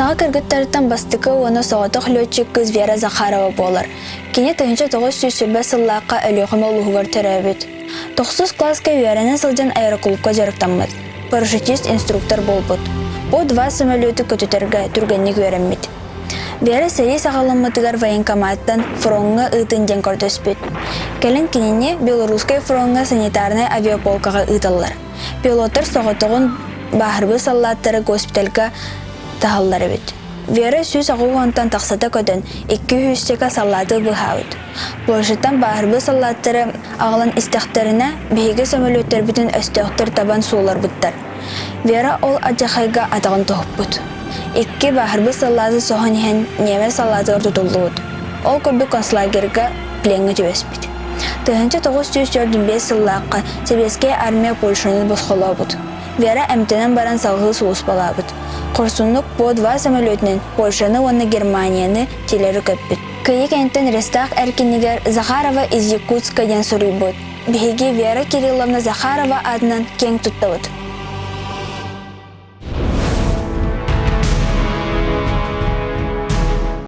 Саға кыргыттарыттан бастықы оны соғытық летчик кыз Вера Захарова болар. Кене тыгынча 900 сүрбә сыллаққа өліғім олуғығыр түрәбіт. 9 класска Вераны сылжан аэроклубқа жарықтанмыд. Парашютист инструктор болбыд. О 2 самолеты көтітерге түргеннік вереммит. Вера сәйі сағалыммытыгар военкоматтан фронға ұйтын ден көрдөспіт. Кәлін кенене белорусскай фронға санитарный авиаполкаға ұйталар. Пилоттар соғытығын бахырбы саллаттары госпитальға тағаллары бит. Вера сүз ағуғантан тақсата көдін 200-тека саллаты бұхауыд. Площадтан бахырбы саллаттары ағылан истәқтарына бейгі самолеттер бітін өстіқтер табан суылар бұттар. Вера ол аджахайға атағын тоғып бұд. 2 бахырбы саллаты соған ехен неме саллатығыр тұтылуыд. Ол көрбі концлагерға пленгі төбеспід. 1945 сыллаққа Себеске армия Польшаны бұсқыла бұд. Вера әмтенен баран салғы суыс балабыд. Құрсунлық по 2 самолетнен Польшаны оны Германияны телері көппід. Күйік әнттен Рестақ әркенігер Захарова из Якутска ден сұрый бұд. Беге Вера Кирилловна Захарова адынан кең тұттауыд.